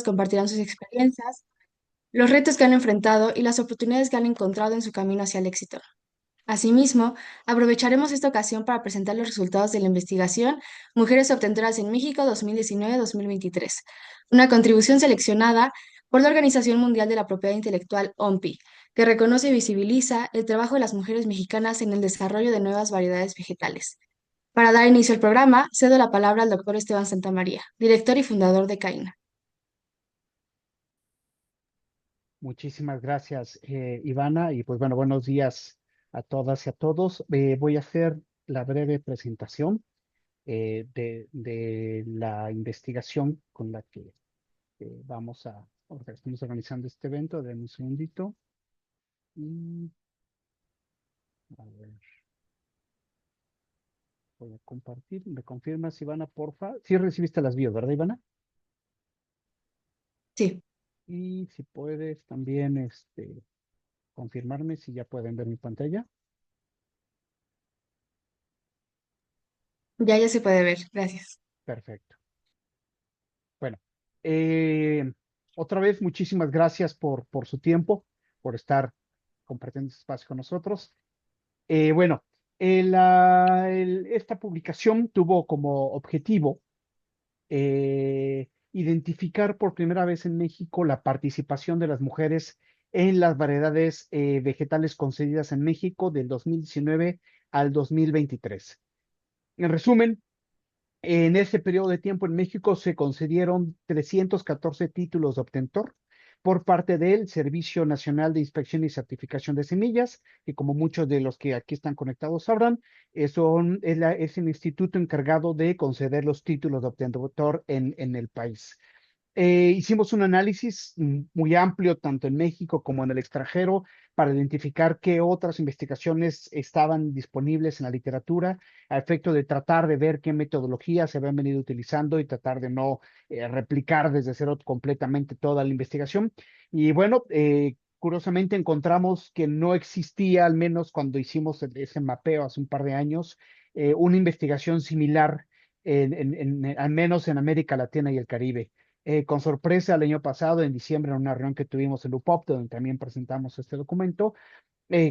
compartirán sus experiencias, los retos que han enfrentado y las oportunidades que han encontrado en su camino hacia el éxito. Asimismo, aprovecharemos esta ocasión para presentar los resultados de la investigación Mujeres Obtentoras en México 2019-2023, una contribución seleccionada por la Organización Mundial de la Propiedad Intelectual, OMPI, que reconoce y visibiliza el trabajo de las mujeres mexicanas en el desarrollo de nuevas variedades vegetales. Para dar inicio al programa, cedo la palabra al doctor Esteban Santamaría, director y fundador de CAINA. Muchísimas gracias, Ivana. Y pues bueno, buenos días a todas y a todos. Voy a hacer la breve presentación de la investigación con la que estamos organizando este evento. Denme un segundito. Y, a ver, voy a compartir. ¿Me confirmas, Ivana, porfa? Sí recibiste las bios, ¿verdad, Ivana? Sí, Y si puedes también confirmarme si ya pueden ver mi pantalla. ya se puede ver. Gracias. Perfecto. Bueno, eh, otra vez muchísimas gracias por su tiempo, por estar compartiendo este espacio con nosotros. Bueno, esta publicación tuvo como objetivo identificar por primera vez en México la participación de las mujeres en las variedades vegetales concedidas en México del 2019 al 2023. En resumen, en ese periodo de tiempo en México se concedieron 314 títulos de obtentor por parte del Servicio Nacional de Inspección y Certificación de Semillas, que como muchos de los que aquí están conectados sabrán, es el instituto encargado de conceder los títulos de obtentor en el país. Hicimos un análisis muy amplio, tanto en México como en el extranjero, para identificar qué otras investigaciones estaban disponibles en la literatura, a efecto de tratar de ver qué metodologías se habían venido utilizando y tratar de no replicar desde cero completamente toda la investigación. Y bueno, curiosamente encontramos que no existía, al menos cuando hicimos ese mapeo hace un par de años, una investigación similar, al menos en América Latina y el Caribe. Con sorpresa, el año pasado, en diciembre, en una reunión que tuvimos en UPOP, donde también presentamos este documento,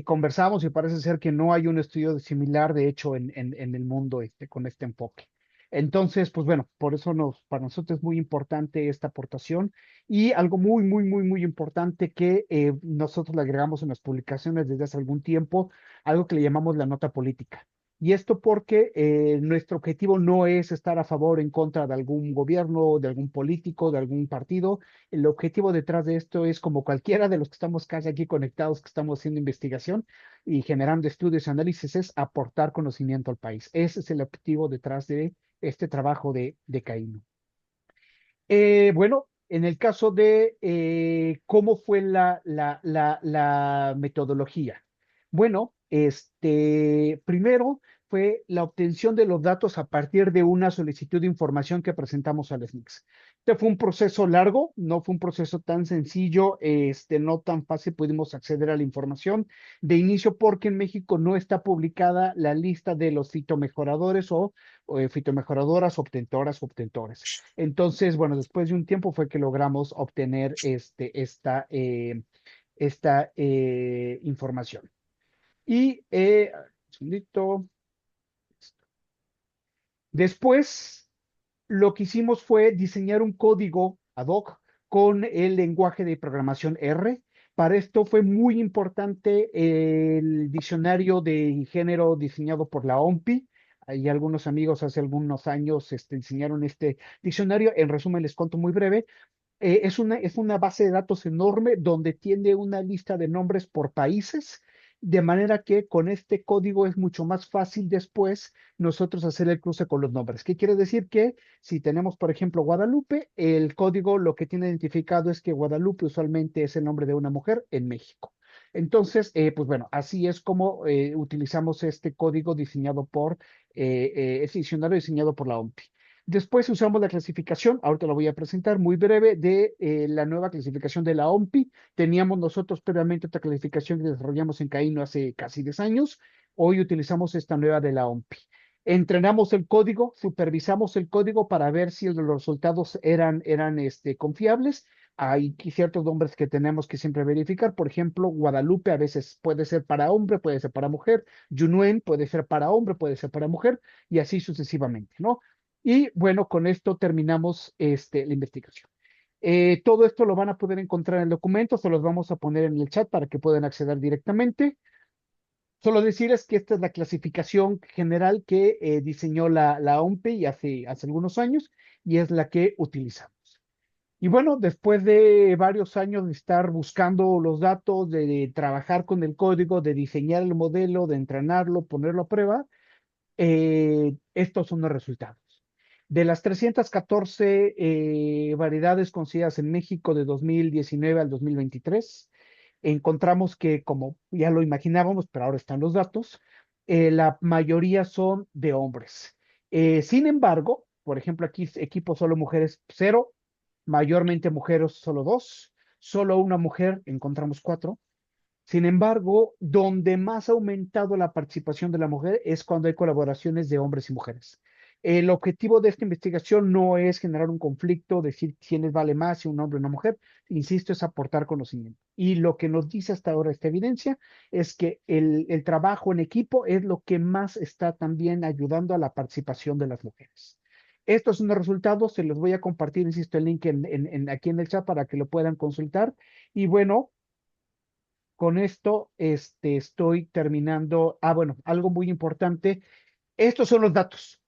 conversamos y parece ser que no hay un estudio similar, de hecho, en el mundo con este enfoque. Entonces, pues bueno, por eso para nosotros es muy importante esta aportación y algo muy, muy, muy, muy importante que nosotros le agregamos en las publicaciones desde hace algún tiempo, algo que le llamamos la nota política. Y esto porque nuestro objetivo no es estar a favor o en contra de algún gobierno, de algún político, de algún partido. El objetivo detrás de esto es, como cualquiera de los que estamos casi aquí conectados, que estamos haciendo investigación y generando estudios y análisis, es aportar conocimiento al país. Ese es el objetivo detrás de este trabajo de Caíno. Bueno, en el caso de cómo fue la metodología. Bueno, primero fue la obtención de los datos a partir de una solicitud de información que presentamos al SNICS. Este fue un proceso largo, no fue un proceso tan sencillo, no tan fácil pudimos acceder a la información de inicio porque en México no está publicada la lista de los fitomejoradores o fitomejoradoras, obtentores. Entonces, bueno, después de un tiempo fue que logramos obtener esta información. Y, un segundito. Después, lo que hicimos fue diseñar un código ad hoc con el lenguaje de programación R. Para esto fue muy importante el diccionario de género diseñado por la OMPI. Hay algunos amigos hace algunos años diseñaron este diccionario. En resumen, les cuento muy breve. Es una base de datos enorme donde tiene una lista de nombres por países, de manera que con este código es mucho más fácil después nosotros hacer el cruce con los nombres. ¿Qué quiere decir? Que si tenemos, por ejemplo, Guadalupe, el código lo que tiene identificado es que Guadalupe usualmente es el nombre de una mujer en México. Entonces, pues bueno, así es como utilizamos este código diseñado ese diccionario diseñado por la OMPI. Después usamos la clasificación, ahorita la voy a presentar muy breve, de la nueva clasificación de la OMPI. Teníamos nosotros previamente otra clasificación que desarrollamos en Caíno hace casi 10 años. Hoy utilizamos esta nueva de la OMPI. Entrenamos el código, supervisamos el código para ver si los resultados eran confiables. Hay ciertos nombres que tenemos que siempre verificar. Por ejemplo, Guadalupe a veces puede ser para hombre, puede ser para mujer. Yunuen puede ser para hombre, puede ser para mujer, y así sucesivamente, ¿no? Y bueno, con esto terminamos la investigación. Todo esto lo van a poder encontrar en el documento, se los vamos a poner en el chat para que puedan acceder directamente. Solo decirles que esta es la clasificación general que diseñó la OMPE hace algunos años, y es la que utilizamos. Y bueno, después de varios años de estar buscando los datos, de trabajar con el código, de diseñar el modelo, de entrenarlo, ponerlo a prueba, estos son los resultados. De las 314 variedades conocidas en México de 2019 al 2023, encontramos que, como ya lo imaginábamos, pero ahora están los datos, la mayoría son de hombres. Sin embargo, por ejemplo, aquí equipo solo mujeres cero, mayormente mujeres solo dos, solo una mujer encontramos cuatro. Sin embargo, donde más ha aumentado la participación de la mujer es cuando hay colaboraciones de hombres y mujeres. El objetivo de esta investigación no es generar un conflicto, decir quiénes vale más, si un hombre o una mujer. Insisto, es aportar conocimiento. Y lo que nos dice hasta ahora esta evidencia es que el trabajo en equipo es lo que más está también ayudando a la participación de las mujeres. Estos son los resultados, se los voy a compartir, insisto, el link aquí en el chat para que lo puedan consultar. Y bueno, con esto estoy terminando. Ah, bueno, algo muy importante. Estos son los datos.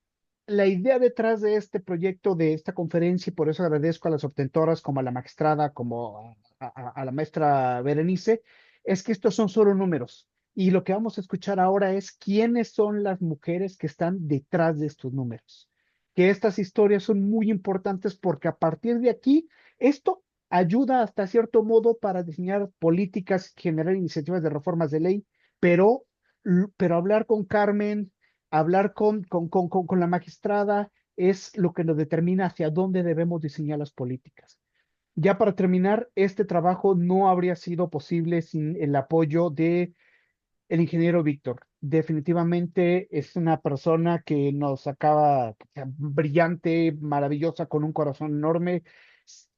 La idea detrás de este proyecto, de esta conferencia, y por eso agradezco a las obtentoras, como a la magistrada, como a la maestra Berenice, es que estos son solo números. Y lo que vamos a escuchar ahora es quiénes son las mujeres que están detrás de estos números. Que estas historias son muy importantes porque a partir de aquí, esto ayuda hasta cierto modo para diseñar políticas, generar iniciativas de reformas de ley, pero, pero hablar con Carmen, hablar con la magistrada es lo que nos determina hacia dónde debemos diseñar las políticas. Ya para terminar, este trabajo no habría sido posible sin el apoyo de el ingeniero Víctor. Definitivamente es una persona que nos acaba, o sea, brillante, maravillosa, con un corazón enorme.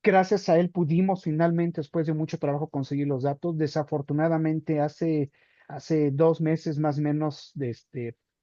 Gracias a él pudimos finalmente, después de mucho trabajo, conseguir los datos. Desafortunadamente, hace 2 meses más o menos,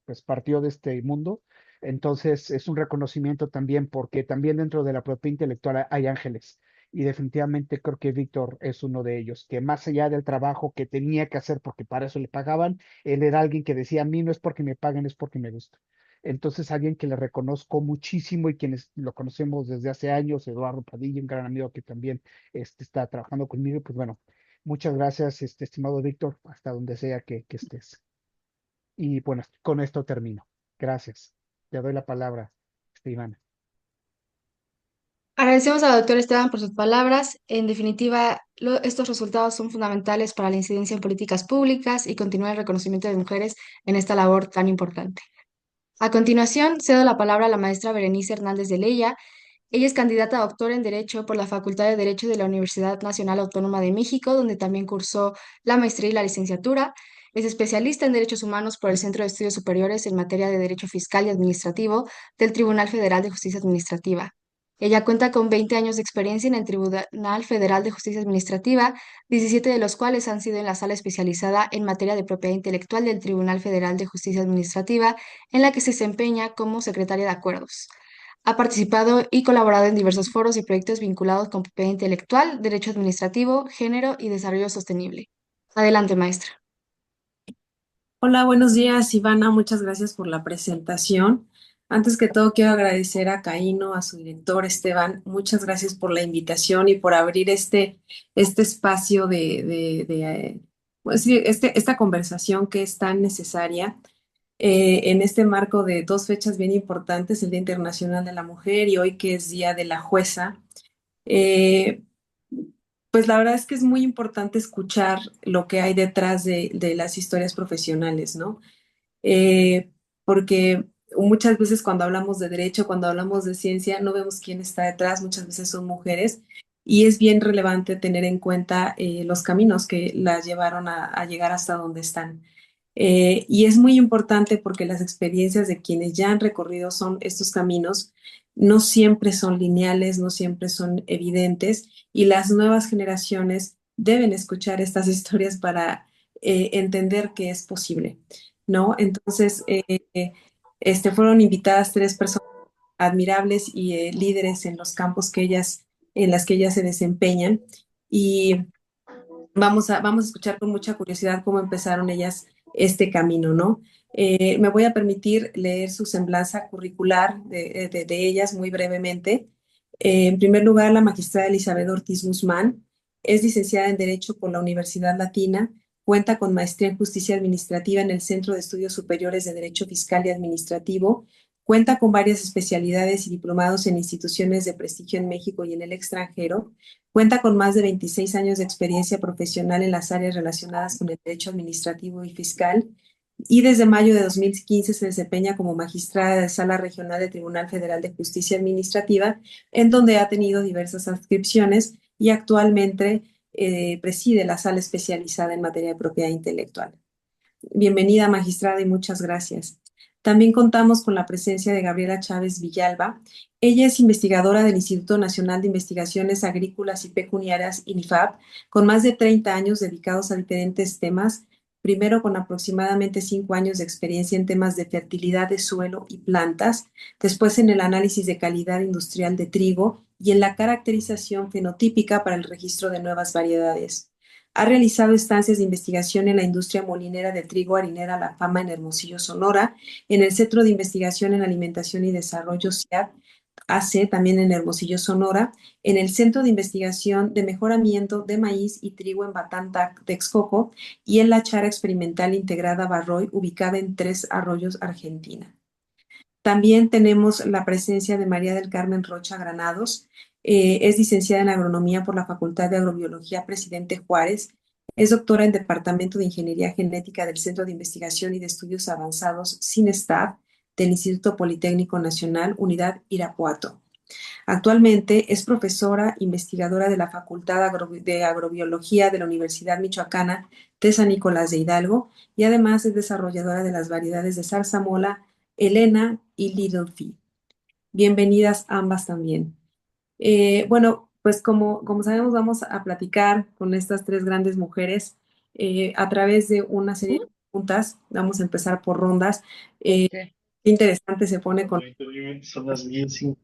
pues partió de este mundo. Entonces, es un reconocimiento también, porque también dentro de la propiedad intelectual hay ángeles. Y definitivamente creo que Víctor es uno de ellos, que más allá del trabajo que tenía que hacer, porque para eso le pagaban, él era alguien que decía, a mí no es porque me paguen, es porque me gusta. Entonces, alguien que le reconozco muchísimo, y quienes lo conocemos desde hace años, Eduardo Padilla, un gran amigo que también está trabajando conmigo. Pues bueno, muchas gracias, estimado Víctor, hasta donde sea que estés. Y bueno, con esto termino. Gracias. Te doy la palabra, Iván. Agradecemos al doctor Esteban por sus palabras. En definitiva, estos resultados son fundamentales para la incidencia en políticas públicas y continuar el reconocimiento de mujeres en esta labor tan importante. A continuación, cedo la palabra a la maestra Berenice Hernández de Leya. Ella es candidata a doctora en Derecho por la Facultad de Derecho de la Universidad Nacional Autónoma de México, donde también cursó la maestría y la licenciatura. Es especialista en Derechos Humanos por el Centro de Estudios Superiores en materia de Derecho Fiscal y Administrativo del Tribunal Federal de Justicia Administrativa. Ella cuenta con 20 años de experiencia en el Tribunal Federal de Justicia Administrativa, 17 de los cuales han sido en la sala especializada en materia de propiedad intelectual del Tribunal Federal de Justicia Administrativa, en la que se desempeña como secretaria de acuerdos. Ha participado y colaborado en diversos foros y proyectos vinculados con propiedad intelectual, derecho administrativo, género y desarrollo sostenible. Adelante, maestra. Hola, buenos días, Ivana. Muchas gracias por la presentación. Antes que todo, quiero agradecer a Caíno, a su director Esteban. Muchas gracias por la invitación y por abrir este espacio pues sí, esta conversación que es tan necesaria en este marco de dos fechas bien importantes, el Día Internacional de la Mujer y hoy que es Día de la Jueza. Eh, pues la verdad es que es muy importante escuchar lo que hay detrás de las historias profesionales, ¿no? Porque muchas veces cuando hablamos de derecho, cuando hablamos de ciencia, no vemos quién está detrás, muchas veces son mujeres, y es bien relevante tener en cuenta los caminos que las llevaron a llegar hasta donde están. Y es muy importante porque las experiencias de quienes ya han recorrido son estos caminos no siempre son lineales, no siempre son evidentes y las nuevas generaciones deben escuchar estas historias para entender que es posible, ¿no? Entonces, fueron invitadas tres personas admirables y líderes en los campos en las que ellas se desempeñan y vamos a escuchar con mucha curiosidad cómo empezaron ellas este camino, ¿no? Me voy a permitir leer su semblanza curricular de ellas muy brevemente. En primer lugar, la magistrada Elizabeth Ortiz Guzmán es licenciada en Derecho por la Universidad Latina, cuenta con maestría en Justicia Administrativa en el Centro de Estudios Superiores de Derecho Fiscal y Administrativo, cuenta con varias especialidades y diplomados en instituciones de prestigio en México y en el extranjero. Cuenta con más de 26 años de experiencia profesional en las áreas relacionadas con el derecho administrativo y fiscal y desde mayo de 2015 se desempeña como magistrada de Sala Regional del Tribunal Federal de Justicia Administrativa, en donde ha tenido diversas adscripciones y actualmente preside la sala especializada en materia de propiedad intelectual. Bienvenida, magistrada, y muchas gracias. También contamos con la presencia de Gabriela Chávez Villalba. Ella es investigadora del Instituto Nacional de Investigaciones Agrícolas y Pecuniarias, INIFAP, con más de 30 años dedicados a diferentes temas, primero con aproximadamente 5 años de experiencia en temas de fertilidad de suelo y plantas, después en el análisis de calidad industrial de trigo y en la caracterización fenotípica para el registro de nuevas variedades. Ha realizado estancias de investigación en la industria molinera de trigo harinera La Fama en Hermosillo, Sonora, en el Centro de Investigación en Alimentación y Desarrollo CIAD, AC, también en Hermosillo, Sonora, en el Centro de Investigación de Mejoramiento de Maíz y Trigo en Batán, Texcoco, y en la Chara Experimental Integrada Barroy, ubicada en Tres Arroyos, Argentina. También tenemos la presencia de María del Carmen Rocha Granados. Es licenciada en Agronomía por la Facultad de Agrobiología Presidente Juárez. Es doctora en Departamento de Ingeniería Genética del Centro de Investigación y de Estudios Avanzados CINESTAD del Instituto Politécnico Nacional, Unidad Irapuato. Actualmente es profesora investigadora de la Facultad de Agrobiología de la Universidad Michoacana de San Nicolás de Hidalgo y además es desarrolladora de las variedades de zarzamola, Elena y Little Fee. Bienvenidas ambas también. Bueno, pues como sabemos, vamos a platicar con estas tres grandes mujeres a través de una serie de preguntas. Vamos a empezar por rondas. Ok. Qué interesante se pone con... Son las 10:05.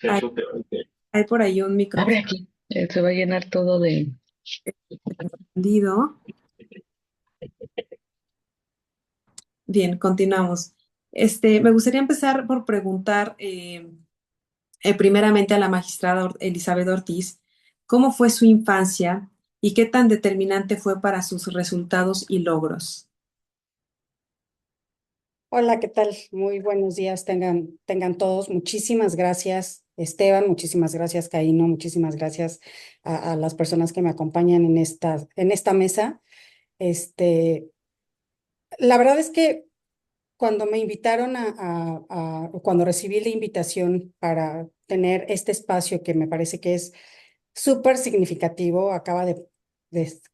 Hay, hay por ahí un Abre micrófono aquí. Se va a llenar todo de. prendido. Bien, continuamos. Me gustaría empezar por preguntar primeramente a la magistrada Elizabeth Ortiz, ¿cómo fue su infancia y qué tan determinante fue para sus resultados y logros? Hola, ¿qué tal? Muy buenos días, tengan todos. Muchísimas gracias, Esteban, muchísimas gracias, Caíno, muchísimas gracias a las personas que me acompañan en esta mesa. Este, la verdad es que cuando me invitaron cuando recibí la invitación para tener este espacio que me parece que es súper significativo, acaba de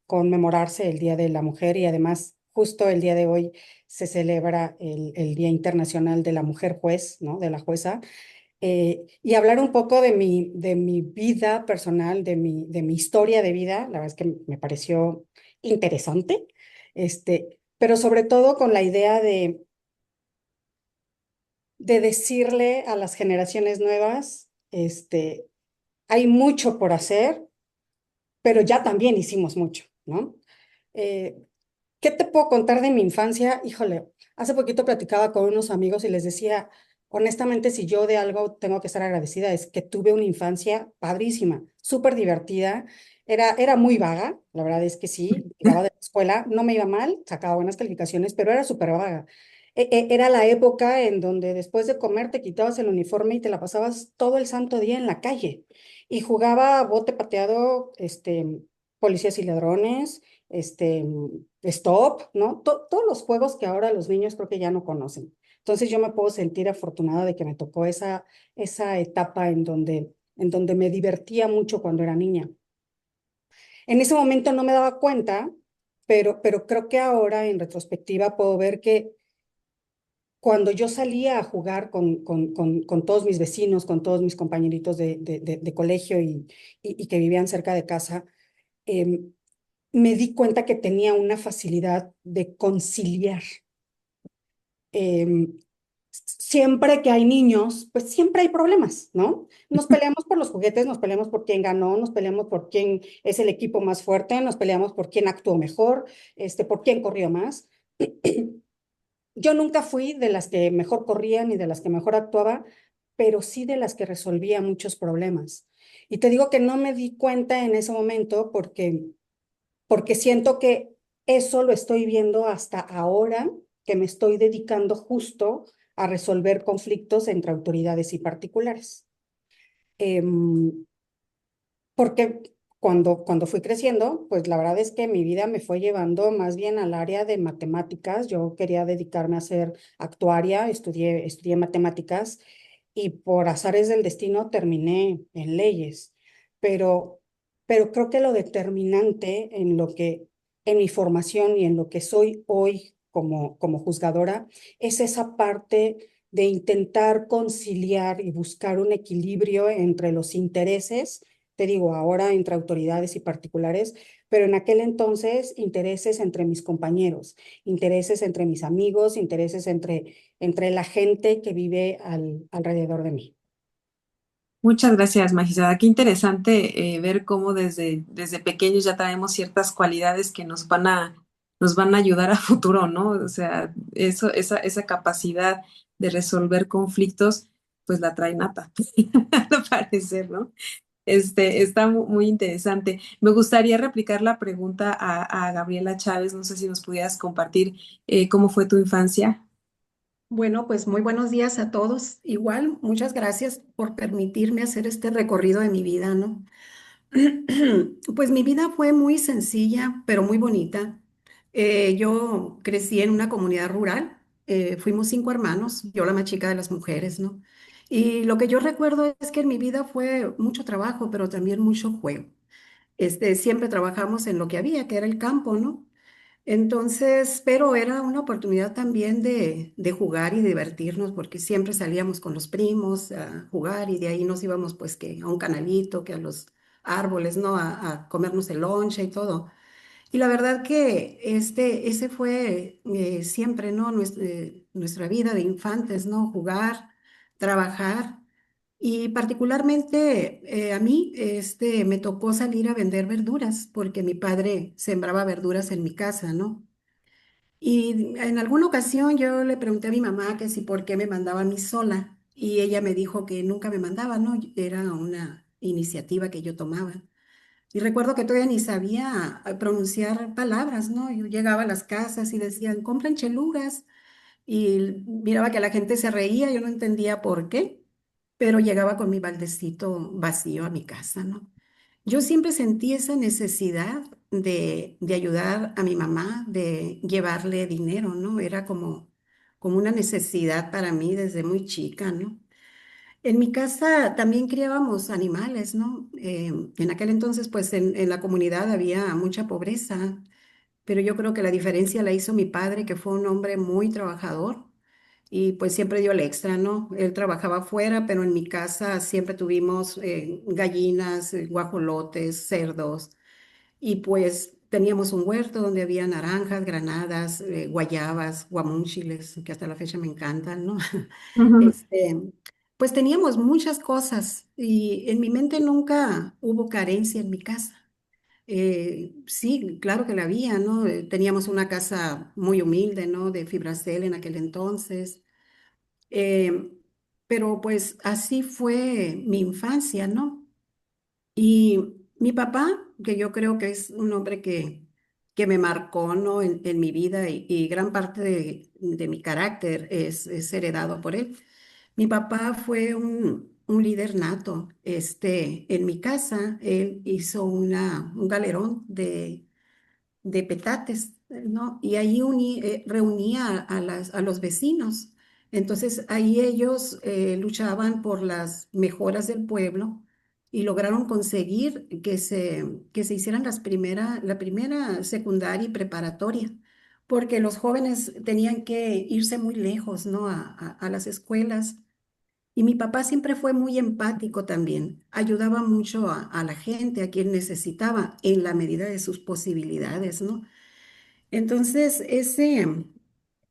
conmemorarse el Día de la Mujer y además justo el día de hoy se celebra el Día Internacional de la Mujer Juez, ¿no? De la jueza. Y hablar un poco de mi vida personal, de mi historia de vida, la verdad es que me pareció interesante, pero sobre todo con la idea de decirle a las generaciones nuevas, hay mucho por hacer, pero ya también hicimos mucho, ¿no? Eh, ¿Qué te puedo contar de mi infancia? Híjole, hace poquito platicaba con unos amigos y les decía, honestamente, si yo de algo tengo que estar agradecida, es que tuve una infancia padrísima, súper divertida, era muy vaga, la verdad es que sí, llegaba de la escuela, no me iba mal, sacaba buenas calificaciones, pero era súper vaga. Era la época en donde después de comer te quitabas el uniforme y te la pasabas todo el santo día en la calle y jugaba bote pateado, policías y ladrones, Stop, ¿no? Todos los juegos que ahora los niños creo que ya no conocen. Entonces yo me puedo sentir afortunada de que me tocó esa etapa en donde me divertía mucho cuando era niña. En ese momento no me daba cuenta, pero creo que ahora en retrospectiva puedo ver que cuando yo salía a jugar con todos mis vecinos, con todos mis compañeritos de colegio y que vivían cerca de casa, em, me di cuenta que tenía una facilidad de conciliar. Em, Siempre que hay niños, pues siempre hay problemas, ¿no? Nos peleamos por los juguetes, nos peleamos por quién ganó, nos peleamos por quién es el equipo más fuerte, nos peleamos por quién actuó mejor, por quién corrió más. Yo nunca fui de las que mejor corría ni de las que mejor actuaba, pero sí de las que resolvía muchos problemas. Y te digo que no me di cuenta en ese momento porque siento que eso lo estoy viendo hasta ahora que me estoy dedicando justo a resolver conflictos entre autoridades y particulares. Em, Porque cuando fui creciendo, pues la verdad es que mi vida me fue llevando más bien al área de matemáticas. Yo quería dedicarme a ser actuaria, estudié matemáticas y por azares del destino terminé en leyes. Pero, pero creo que lo determinante en mi formación y en lo que soy hoy como juzgadora, es esa parte de intentar conciliar y buscar un equilibrio entre los intereses, te digo, ahora entre autoridades y particulares, pero en aquel entonces intereses entre mis compañeros, intereses entre mis amigos, intereses entre la gente que vive alrededor de mí. Muchas gracias, magistrada. Qué interesante ver cómo desde pequeños ya traemos ciertas cualidades que nos van a ayudar a futuro, ¿no? O sea, esa capacidad de resolver conflictos, pues la trae nata, al parecer, ¿no? Está muy interesante. Me gustaría replicar la pregunta a Gabriela Chávez. No sé si nos pudieras compartir cómo fue tu infancia. Bueno, pues muy buenos días a todos. Igual, muchas gracias por permitirme hacer este recorrido de mi vida, ¿no? Pues mi vida fue muy sencilla, pero muy bonita. Yo crecí en una comunidad rural. Fuimos 5 hermanos, yo la más chica de las mujeres, ¿no? Y lo que yo recuerdo es que en mi vida fue mucho trabajo, pero también mucho juego. Siempre trabajamos en lo que había, que era el campo, ¿no? Entonces, pero era una oportunidad también de jugar y divertirnos, porque siempre salíamos con los primos a jugar y de ahí nos íbamos pues que a un canalito, que a los árboles, ¿no? A comernos el lonche y todo. Y la verdad que ese fue siempre, ¿no? Nuestra vida de infantes, ¿no? Jugar, trabajar. Y particularmente a mí me tocó salir a vender verduras, porque mi padre sembraba verduras en mi casa, ¿no? Y en alguna ocasión yo le pregunté a mi mamá que si por qué me mandaba a mí sola. Y ella me dijo que nunca me mandaba, ¿no? Era una iniciativa que yo tomaba. Y recuerdo que todavía ni sabía pronunciar palabras, ¿no? Yo llegaba a las casas y decían, compren chelugas. Y miraba que la gente se reía, yo no entendía por qué, pero llegaba con mi baldecito vacío a mi casa, ¿no? Yo siempre sentí esa necesidad de ayudar a mi mamá, de llevarle dinero, ¿no? Era como una necesidad para mí desde muy chica, ¿no? En mi casa también criábamos animales, ¿no? En aquel entonces, pues en la comunidad había mucha pobreza, pero yo creo que la diferencia la hizo mi padre, que fue un hombre muy trabajador y pues siempre dio el extra, ¿no? Él trabajaba afuera, pero en mi casa siempre tuvimos gallinas, guajolotes, cerdos y pues teníamos un huerto donde había naranjas, granadas, guayabas, guamúchiles, que hasta la fecha me encantan, ¿no? Ujú. Este, pues teníamos muchas cosas y en mi mente nunca hubo carencia en mi casa. Sí, claro que la había, ¿no? Teníamos una casa muy humilde, ¿no? De fibracel en aquel entonces. Eh, pero pues así fue mi infancia, ¿no? Y mi papá, que yo creo que es un hombre que me marcó, ¿no? En mi vida y gran parte de mi carácter es heredado por él. Mi papá fue un líder nato. En mi casa, él hizo un galerón de petates, ¿no? Y ahí reunía a los vecinos. Entonces ahí ellos luchaban por las mejoras del pueblo y lograron conseguir que se hicieran la primera secundaria y preparatoria, porque los jóvenes tenían que irse muy lejos, ¿no? A las escuelas. Y mi papá siempre fue muy empático también, ayudaba mucho a la gente, a quien necesitaba, en la medida de sus posibilidades, ¿no? Entonces,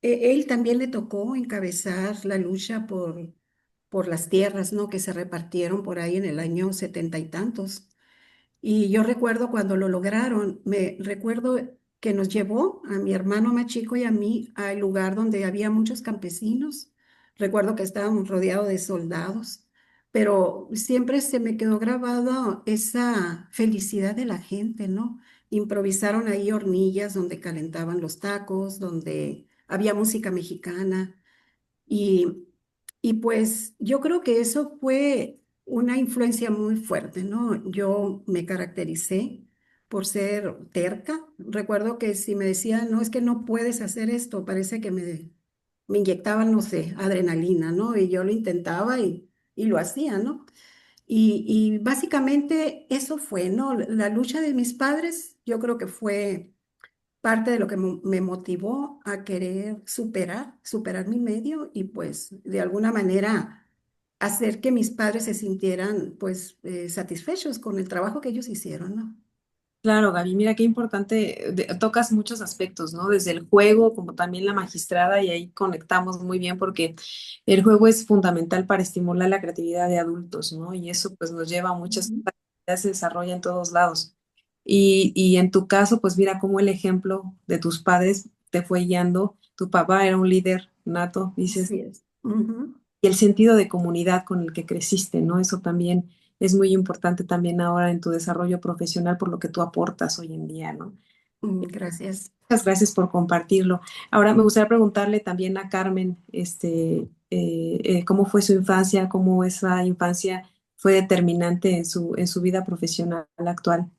él también le tocó encabezar la lucha por las tierras, ¿no? Que se repartieron por ahí en el año setenta y tantos. Y yo recuerdo cuando lo lograron, me recuerdo que nos llevó a mi hermano más chico y a mí al lugar donde había muchos campesinos. Recuerdo que estábamos rodeados de soldados, pero siempre se me quedó grabado esa felicidad de la gente, ¿no? Improvisaron ahí hornillas donde calentaban los tacos, donde había música mexicana. Y, y pues yo creo que eso fue una influencia muy fuerte, ¿no? Yo me caractericé por ser terca. Recuerdo que si me decían, no, es que no puedes hacer esto, parece que me inyectaban, no sé, adrenalina, ¿no? Y yo lo intentaba y lo hacía, ¿no? Y básicamente eso fue, ¿no? La lucha de mis padres, yo creo que fue parte de lo que me motivó a querer superar mi medio y pues de alguna manera hacer que mis padres se sintieran pues satisfechos con el trabajo que ellos hicieron, ¿no? Claro, Gaby, mira qué importante, tocas muchos aspectos, ¿no? Desde el juego, como también la magistrada, y ahí conectamos muy bien porque el juego es fundamental para estimular la creatividad de adultos, ¿no? Y eso pues nos lleva a muchas Ujú. actividades, se desarrolla en todos lados. Y en tu caso, pues mira cómo el ejemplo de tus padres te fue guiando. Tu papá era un líder nato, dices, Así es. Ujú. y el sentido de comunidad con el que creciste, ¿no? Eso también es muy importante también ahora en tu desarrollo profesional por lo que tú aportas hoy en día, ¿no? Gracias. Muchas gracias por compartirlo. Ahora me gustaría preguntarle también a Carmen, cómo fue su infancia, cómo esa infancia fue determinante en su vida profesional actual.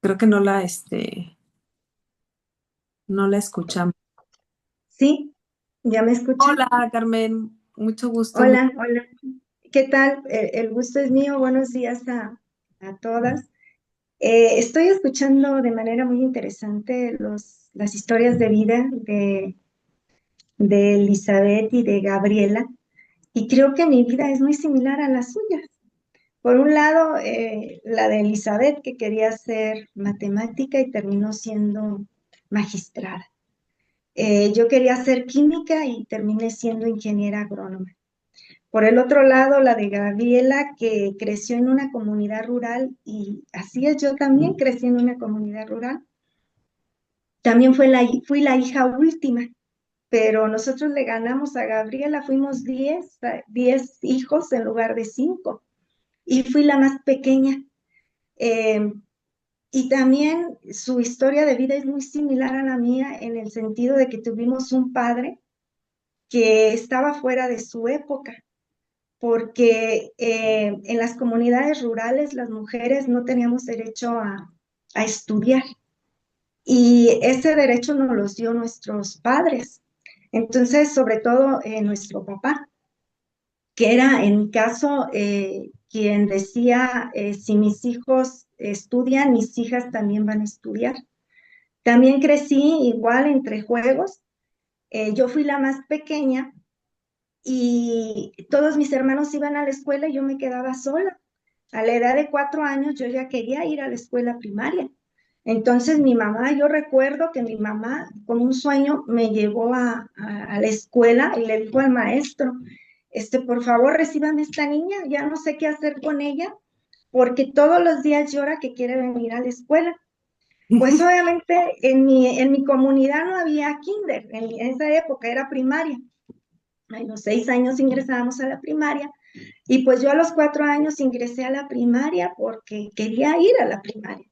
Creo que no la escuchamos. Sí, ¿ya me escuchan? Hola, Carmen, mucho gusto. Hola, hola. ¿Qué tal? El gusto es mío. Buenos días a todas. Estoy escuchando de manera muy interesante las historias de vida de Elizabeth y de Gabriela, y creo que mi vida es muy similar a las suyas. Por un lado, la de Elizabeth, que quería ser matemática y terminó siendo magistrada. Yo quería ser química y terminé siendo ingeniera agrónoma. Por el otro lado, la de Gabriela, que creció en una comunidad rural, y así es, yo también crecí en una comunidad rural. También fui la hija última, pero nosotros le ganamos a Gabriela, fuimos 10 hijos en lugar de 5, y fui la más pequeña. Eh, y también su historia de vida es muy similar a la mía en el sentido de que tuvimos un padre que estaba fuera de su época, porque en las comunidades rurales las mujeres no teníamos derecho a estudiar, y ese derecho nos los dio nuestros padres. Entonces, sobre todo nuestro papá, que era en mi caso quien decía, si mis hijos estudian, mis hijas también van a estudiar. También crecí igual entre juegos. Yo fui la más pequeña y todos mis hermanos iban a la escuela y yo me quedaba sola. A la edad de 4 años yo ya quería ir a la escuela primaria. Entonces mi mamá, yo recuerdo que mi mamá con un sueño me llevó a la escuela y le dijo al maestro, por favor recíbame esta niña, ya no sé qué hacer con ella, porque todos los días llora que quiere venir a la escuela. Pues obviamente en mi comunidad no había kinder, en esa época era primaria. A los 6 años ingresábamos a la primaria, y pues yo a los 4 años ingresé a la primaria porque quería ir a la primaria.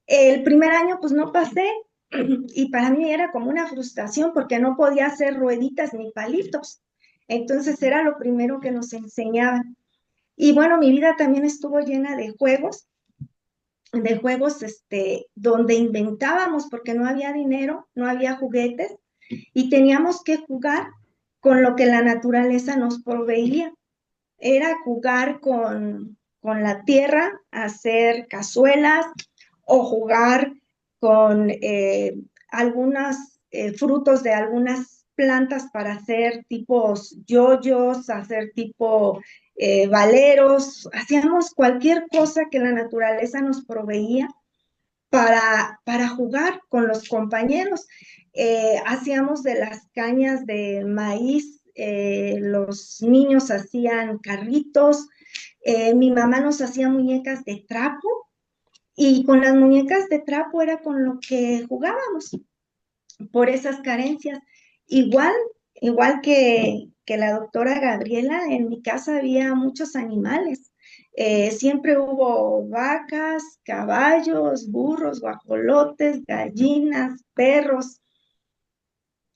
El primer año pues no pasé, y para mí era como una frustración porque no podía hacer rueditas ni palitos. Entonces era lo primero que nos enseñaban. Y bueno, mi vida también estuvo llena de juegos. de juegos donde inventábamos porque no había dinero, no había juguetes y teníamos que jugar con lo que la naturaleza nos proveía. Era jugar con la tierra, hacer cazuelas o jugar con algunos frutos de algunas plantas para hacer tipos yoyos, hacer tipo valeros. Hacíamos cualquier cosa que la naturaleza nos proveía para jugar con los compañeros. Hacíamos de las cañas de maíz, los niños hacían carritos, mi mamá nos hacía muñecas de trapo y con las muñecas de trapo era con lo que jugábamos por esas carencias. Igual, igual que la doctora Gabriela, en mi casa había muchos animales. Siempre hubo vacas, caballos, burros, guajolotes, gallinas, perros,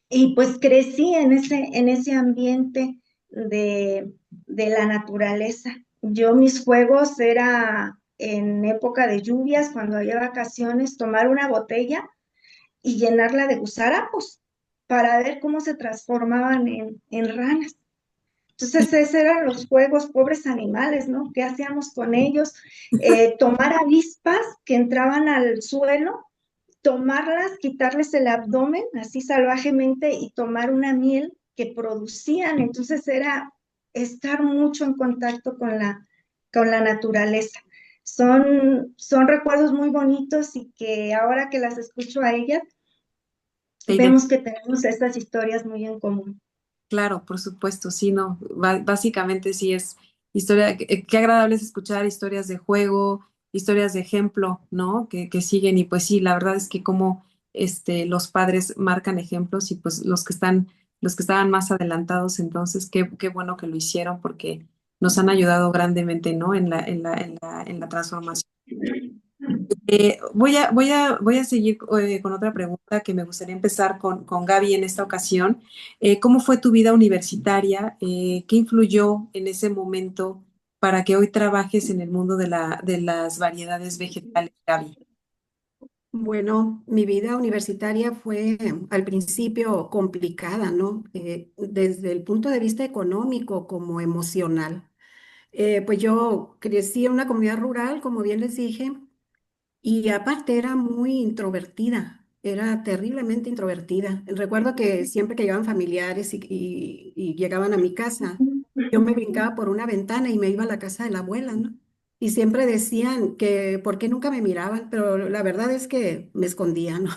y pues crecí en ese ambiente de la naturaleza. Yo mis juegos era en época de lluvias, cuando había vacaciones, tomar una botella y llenarla de gusarapos para ver cómo se transformaban en ranas. Entonces, esos eran los juegos, pobres animales, ¿no? ¿Qué hacíamos con ellos? Tomar avispas que entraban al suelo, tomarlas, quitarles el abdomen así salvajemente y tomar una miel que producían. Entonces, era estar mucho en contacto con la naturaleza. Son recuerdos muy bonitos y que ahora que las escucho a ellas, Te vemos que tenemos estas historias muy en común. Claro, por supuesto, sí, no, básicamente sí es historia, qué agradable es escuchar historias de juego, historias de ejemplo, ¿no? Que siguen y pues sí, la verdad es que como los padres marcan ejemplos y pues los que estaban más adelantados, entonces qué bueno que lo hicieron porque nos han ayudado grandemente, ¿no? En la transformación. Voy a seguir con otra pregunta que me gustaría empezar con Gaby en esta ocasión. ¿Cómo fue tu vida universitaria? ¿Qué influyó en ese momento para que hoy trabajes en el mundo de las variedades vegetales, Gaby? Bueno, mi vida universitaria fue al principio complicada, ¿no? Desde el punto de vista económico como emocional. Pues yo crecí en una comunidad rural, como bien les dije, y aparte era muy introvertida, era terriblemente introvertida. Recuerdo que siempre que llegaban familiares y llegaban a mi casa, yo me brincaba por una ventana y me iba a la casa de la abuela, ¿no? Y siempre decían que por qué nunca me miraban, pero la verdad es que me escondía, ¿no?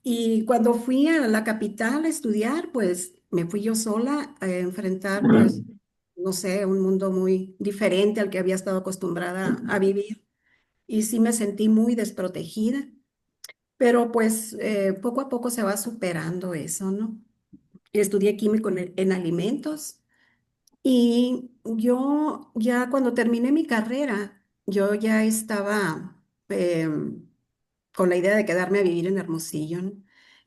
Y cuando fui a la capital a estudiar, pues me fui yo sola a enfrentar, pues, no sé, un mundo muy diferente al que había estado acostumbrada a vivir y sí me sentí muy desprotegida, pero pues poco a poco se va superando eso, ¿no? Estudié químico en alimentos y yo ya cuando terminé mi carrera, yo ya estaba con la idea de quedarme a vivir en Hermosillo, ¿no?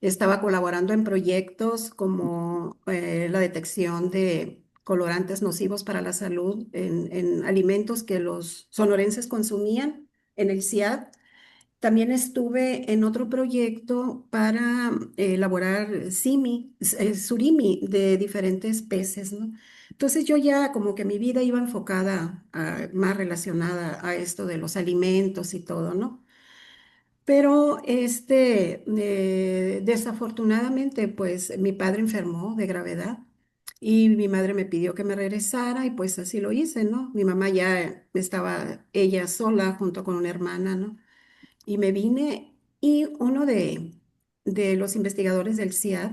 Estaba colaborando en proyectos como la detección de colorantes nocivos para la salud en alimentos que los sonorenses consumían en el CIAD. También estuve en otro proyecto para elaborar surimi de diferentes peces, ¿no? Entonces yo ya como que mi vida iba enfocada más relacionada a esto de los alimentos y todo, ¿no? Pero desafortunadamente, pues mi padre enfermó de gravedad y mi madre me pidió que me regresara y pues así lo hice, ¿no? Mi mamá ya estaba ella sola junto con una hermana, ¿no? Y me vine y uno de los investigadores del CIAD,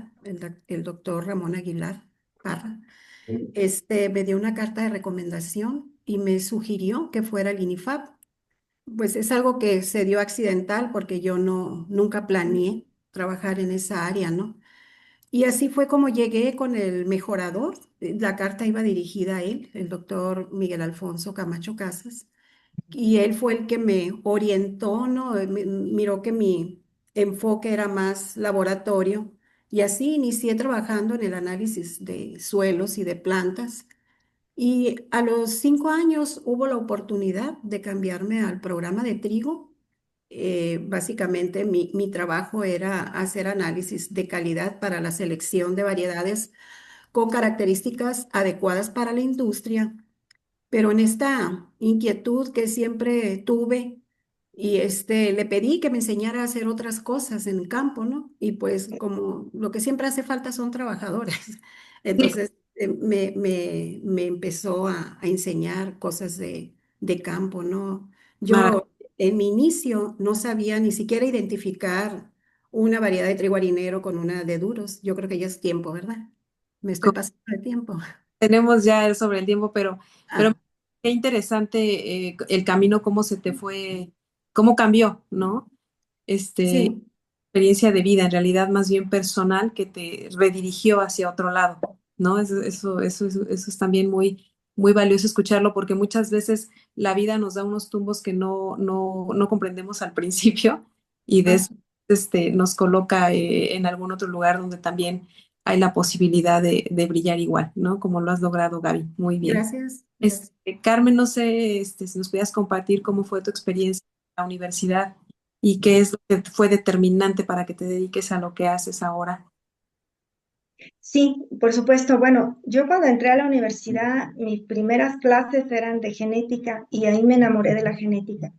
el doctor Ramón Aguilar Parra, me dio una carta de recomendación y me sugirió que fuera al INIFAP. Pues es algo que se dio accidental porque yo nunca planeé trabajar en esa área, ¿no? Y así fue como llegué con el mejorador. La carta iba dirigida a él, el doctor Miguel Alfonso Camacho Casas, y él fue el que me orientó, ¿no? Miró que mi enfoque era más laboratorio y así inicié trabajando en el análisis de suelos y de plantas Y a los 5 años hubo la oportunidad de cambiarme al programa de trigo. Básicamente mi trabajo era hacer análisis de calidad para la selección de variedades con características adecuadas para la industria, pero en esta inquietud que siempre tuve y le pedí que me enseñara a hacer otras cosas en el campo, ¿no? Y pues como lo que siempre hace falta son trabajadores, entonces me empezó a enseñar cosas de campo, ¿no? Mara- Yo en mi inicio no sabía ni siquiera identificar una variedad de trigo harinero con una de duros. Yo creo que ya es tiempo, ¿verdad? Me estoy pasando de tiempo. Tenemos ya el sobre el tiempo, pero Ah, qué interesante el camino, cómo se te fue, cómo cambió, ¿no? sí. Experiencia de vida, en realidad más bien personal, que te redirigió hacia otro lado, ¿no? Eso es también muy, muy valioso escucharlo, porque muchas veces la vida nos da unos tumbos que no comprendemos al principio y Ah, después nos coloca en algún otro lugar donde también hay la posibilidad de brillar igual, ¿no? Como lo has logrado, Gaby. Muy bien. gracias, gracias. Carmen, no sé, si nos pudieras compartir cómo fue tu experiencia en la universidad y qué es lo que fue determinante para que te dediques a lo que haces ahora. Sí, por supuesto. Bueno, yo cuando entré a la universidad, mis primeras clases eran de genética y ahí me enamoré de la genética.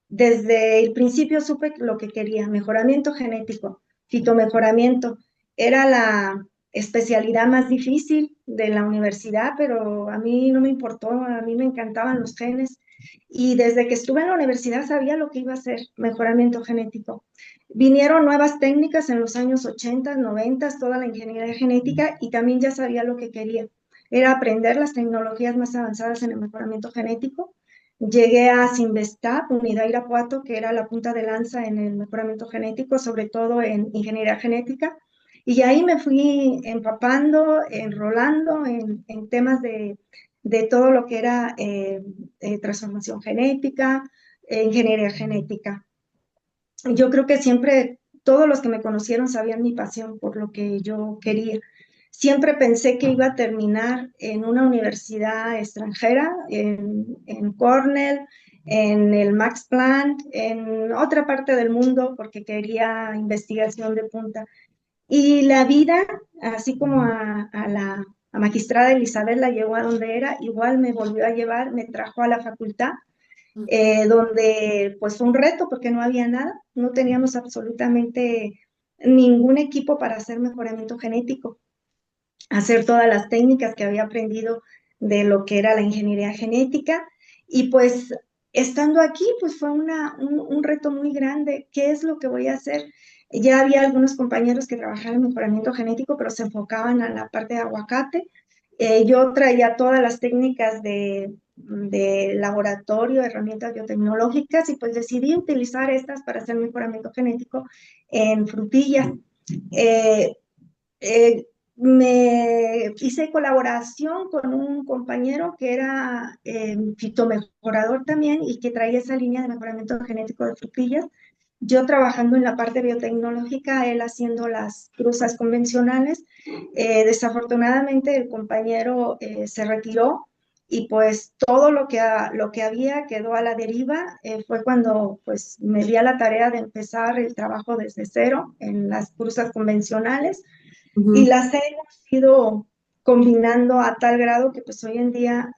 Desde el principio supe lo que quería, mejoramiento genético, fitomejoramiento. Era la especialidad más difícil de la universidad, pero a mí no me importó, a mí me encantaban los genes. Y desde que estuve en la universidad sabía lo que iba a hacer, mejoramiento genético. Vinieron nuevas técnicas en los años 80, 90, toda la ingeniería genética, y también ya sabía lo que quería. Era aprender las tecnologías más avanzadas en el mejoramiento genético. Llegué a Sinvestab, Unidad Irapuato, que era la punta de lanza en el mejoramiento genético, sobre todo en ingeniería genética. Y ahí me fui empapando, enrolando en temas de todo lo que era transformación genética, ingeniería genética. Yo creo que siempre todos los que me conocieron sabían mi pasión por lo que yo quería. Siempre pensé que iba a terminar en una universidad extranjera, en Cornell, en el Max Planck, en otra parte del mundo, porque quería investigación de punta. Y la vida, así como a la a magistrada Elizabeth la llevó a donde era, igual me volvió a llevar, me trajo a la facultad, donde pues fue un reto porque no había nada, no teníamos absolutamente ningún equipo para hacer mejoramiento genético, hacer todas las técnicas que había aprendido de lo que era la ingeniería genética. Y pues estando aquí, pues fue un reto muy grande. ¿Qué es lo que voy a hacer? Ya había algunos compañeros que trabajaban en mejoramiento genético, pero se enfocaban a la parte de aguacate. Yo traía todas las técnicas de laboratorio, herramientas biotecnológicas, y pues decidí utilizar estas para hacer mejoramiento genético en frutillas. Eh, eh, Me hice colaboración con un compañero que era fitomejorador también y que traía esa línea de mejoramiento genético de frutillas. Yo trabajando en la parte biotecnológica, él haciendo las cruzas convencionales. Desafortunadamente el compañero se retiró y pues todo lo que había quedó a la deriva. Fue cuando pues me di a la tarea de empezar el trabajo desde cero en las cruzas convencionales, y Ujú. las hemos ido combinando a tal grado que pues hoy en día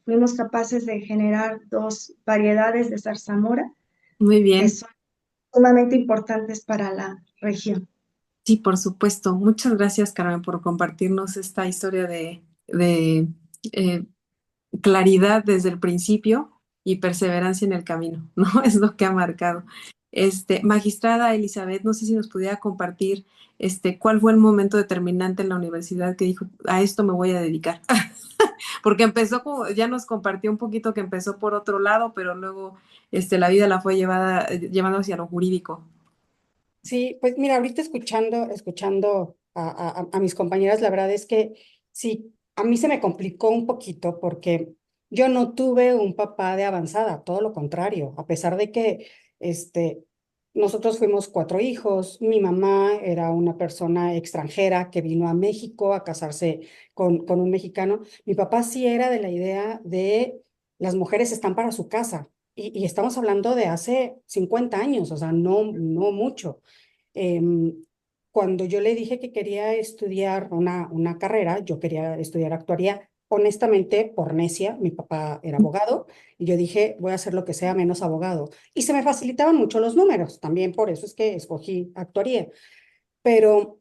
fuimos capaces de generar dos variedades de zarzamora Muy que bien. son sumamente importantes para la región. Sí, por supuesto. Muchas gracias, Carmen, por compartirnos esta historia de eh, claridad desde el principio y perseverancia en el camino, ¿no? Es lo que ha marcado. Magistrada Elizabeth, no sé si nos pudiera compartir cuál fue el momento determinante en la universidad que dijo, a esto me voy a dedicar. Porque empezó como, ya nos compartió un poquito que empezó por otro lado, pero luego la vida la fue llevando hacia lo jurídico. Sí, pues mira, ahorita escuchando a mis compañeras, la verdad es que sí, a mí se me complicó un poquito porque yo no tuve un papá de avanzada, todo lo contrario, a pesar de que este, nosotros fuimos 4 hijos. Mi mamá era una persona extranjera que vino a México a casarse con un mexicano. Mi papá sí era de la idea de las mujeres están para su casa. Y estamos hablando de hace 50 años, o sea, no mucho. Em, Cuando yo le dije que quería estudiar una carrera, yo quería estudiar actuaría, honestamente, por necia, mi papá era abogado, y yo dije, voy a hacer lo que sea menos abogado. Y se me facilitaban mucho los números, también por eso es que escogí actuaría. Pero,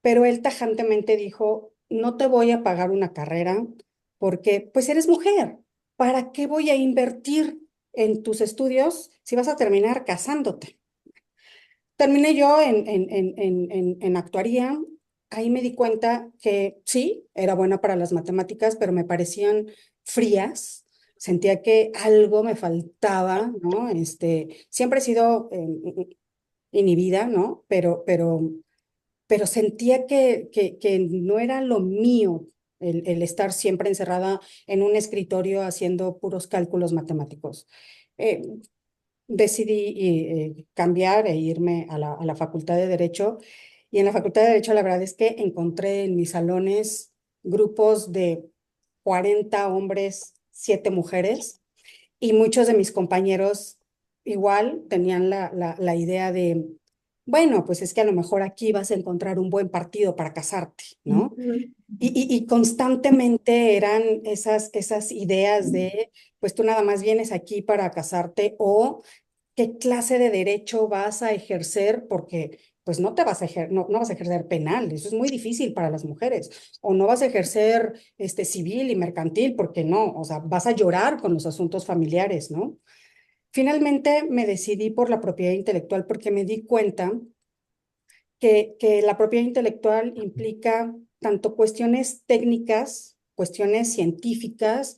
pero él tajantemente dijo, no te voy a pagar una carrera porque pues eres mujer. ¿Para qué voy a invertir en tus estudios si vas a terminar casándote? Terminé yo en actuaría. Ahí me di cuenta que sí, era buena para las matemáticas, pero me parecían frías. Sentía que algo me faltaba, ¿no? Siempre he sido inhibida, ¿no? Pero sentía que no era lo mío el estar siempre encerrada en un escritorio haciendo puros cálculos matemáticos. Eh, Decidí cambiar e irme a la Facultad de Derecho. Y en la Facultad de Derecho la verdad es que encontré en mis salones grupos de 40 hombres, 7 mujeres, y muchos de mis compañeros igual tenían la idea de, bueno, pues es que a lo mejor aquí vas a encontrar un buen partido para casarte, ¿no? Y constantemente eran esas ideas de, pues tú nada más vienes aquí para casarte, o qué clase de derecho vas a ejercer, porque pues no te vas a no vas a ejercer penal, eso es muy difícil para las mujeres, o no vas a ejercer civil y mercantil, porque no, o sea, vas a llorar con los asuntos familiares, ¿no? Finalmente me decidí por la propiedad intelectual porque me di cuenta que la propiedad intelectual implica tanto cuestiones técnicas, cuestiones científicas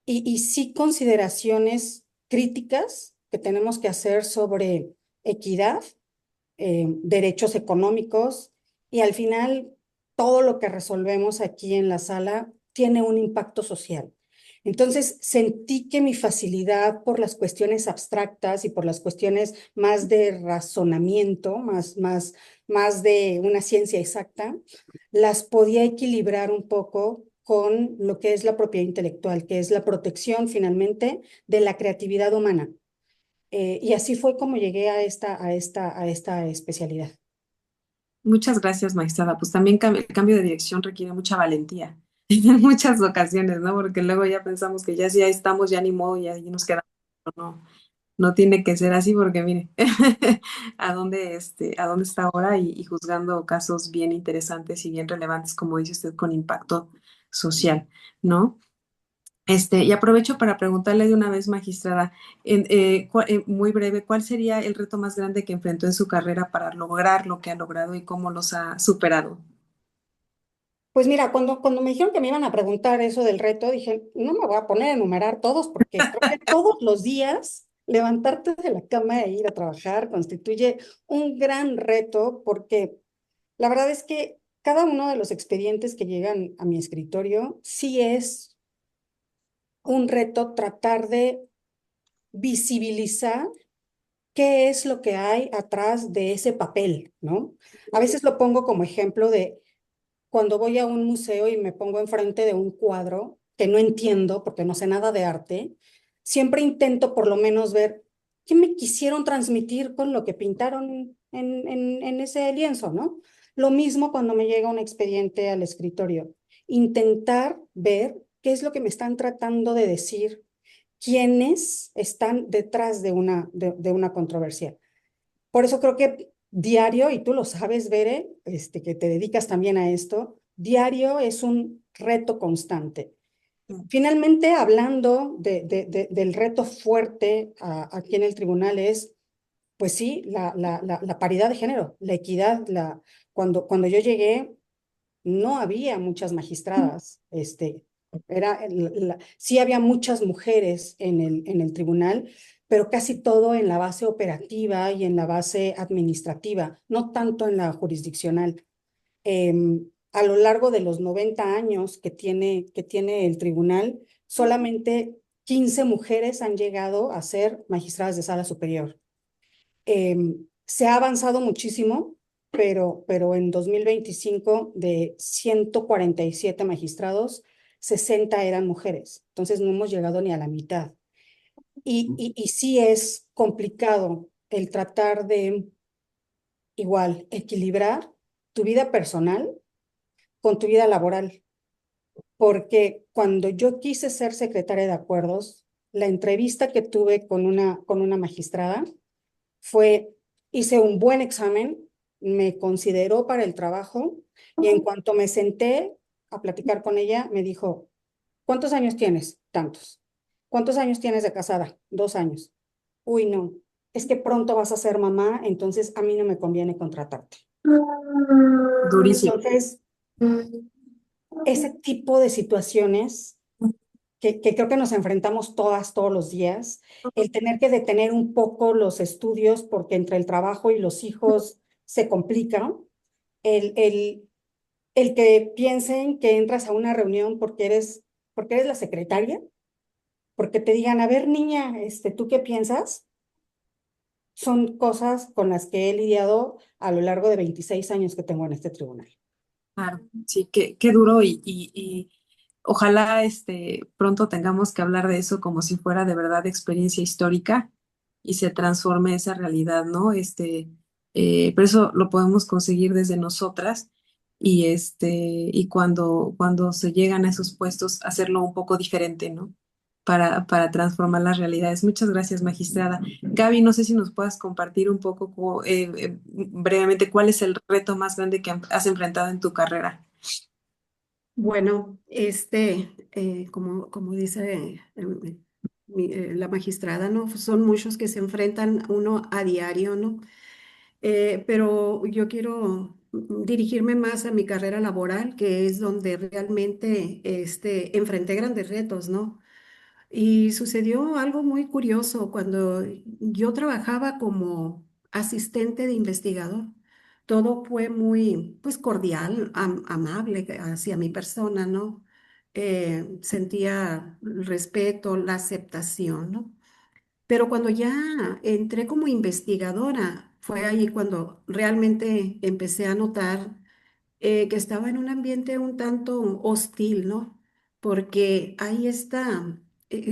y sí consideraciones críticas que tenemos que hacer sobre equidad, derechos económicos, y al final todo lo que resolvemos aquí en la sala tiene un impacto social. Entonces sentí que mi facilidad por las cuestiones abstractas y por las cuestiones más de razonamiento, más de una ciencia exacta, las podía equilibrar un poco con lo que es la propiedad intelectual, que es la protección finalmente de la creatividad humana. Y así fue como llegué a esta especialidad. Muchas gracias, magistrada. Pues también el cambio de dirección requiere mucha valentía en muchas ocasiones, ¿no? Porque luego ya pensamos que ya si ya estamos, ya ni modo, ya, ya nos quedamos. Pero no, no tiene que ser así porque mire, a dónde está ahora y juzgando casos bien interesantes y bien relevantes, como dice usted, con impacto social, ¿no? Y aprovecho para preguntarle de una vez, magistrada, muy breve, ¿cuál sería el reto más grande que enfrentó en su carrera para lograr lo que ha logrado y cómo los ha superado? Pues mira, cuando me dijeron que me iban a preguntar eso del reto, dije, no me voy a poner a enumerar todos porque creo que todos los días levantarte de la cama e ir a trabajar constituye un gran reto, porque la verdad es que cada uno de los expedientes que llegan a mi escritorio sí es un reto tratar de visibilizar qué es lo que hay atrás de ese papel, ¿no? A veces lo pongo como ejemplo de cuando voy a un museo y me pongo enfrente de un cuadro que no entiendo porque no sé nada de arte, siempre intento por lo menos ver qué me quisieron transmitir con lo que pintaron en ese lienzo, ¿no? Lo mismo cuando me llega un expediente al escritorio. Intentar ver qué es lo que me están tratando de decir, quiénes están detrás de una controversia. Por eso creo que diario, y tú lo sabes, Bere, que te dedicas también a esto, diario es un reto constante. Finalmente, hablando del reto fuerte aquí en el tribunal es, pues sí, la paridad de género, la equidad. Cuando yo llegué, no había muchas magistradas. Sí había muchas mujeres en el tribunal, pero casi todo en la base operativa y en la base administrativa, no tanto en la jurisdiccional. A lo largo de los 90 años que tiene el tribunal, solamente 15 mujeres han llegado a ser magistradas de sala superior. Se ha avanzado muchísimo, pero en 2025 de 147 magistrados, 60 eran mujeres. Entonces no hemos llegado ni a la mitad. Y sí es complicado el tratar de igual equilibrar tu vida personal con tu vida laboral, porque cuando yo quise ser secretaria de acuerdos, la entrevista que tuve con una magistrada fue, hice un buen examen, me consideró para el trabajo y en cuanto me senté a platicar con ella, me dijo, ¿cuántos años tienes? Tantos. ¿Cuántos años tienes de casada? 2 años. Uy, no, es que pronto vas a ser mamá, entonces a mí no me conviene contratarte. Durísimo. Entonces, ese tipo de situaciones que creo que nos enfrentamos todas, todos los días, el tener que detener un poco los estudios porque entre el trabajo y los hijos se complica, el, el, el que piensen que entras a una reunión porque eres la secretaria, porque te digan, a ver, niña, ¿tú qué piensas? Son cosas con las que he lidiado a lo largo de 26 años que tengo en este tribunal. Claro, sí, qué duro y ojalá pronto tengamos que hablar de eso como si fuera de verdad experiencia histórica y se transforme esa realidad, ¿no? Pero eso lo podemos conseguir desde nosotras y cuando se llegan a esos puestos, hacerlo un poco diferente, ¿no? Para transformar las realidades. Muchas gracias, magistrada. Gaby, no sé si nos puedas compartir un poco brevemente cuál es el reto más grande que has enfrentado en tu carrera. Bueno, como dice la magistrada, ¿no? Son muchos que se enfrentan uno a diario, ¿no? Pero yo quiero dirigirme más a mi carrera laboral, que es donde realmente enfrenté grandes retos, ¿no? Y sucedió algo muy curioso cuando yo trabajaba como asistente de investigador. Todo fue muy, pues, cordial, amable hacia mi persona, ¿no? Sentía el respeto, la aceptación, ¿no? Pero cuando ya entré como investigadora, fue ahí cuando realmente empecé a notar que estaba en un ambiente un tanto hostil, ¿no? Porque ahí está,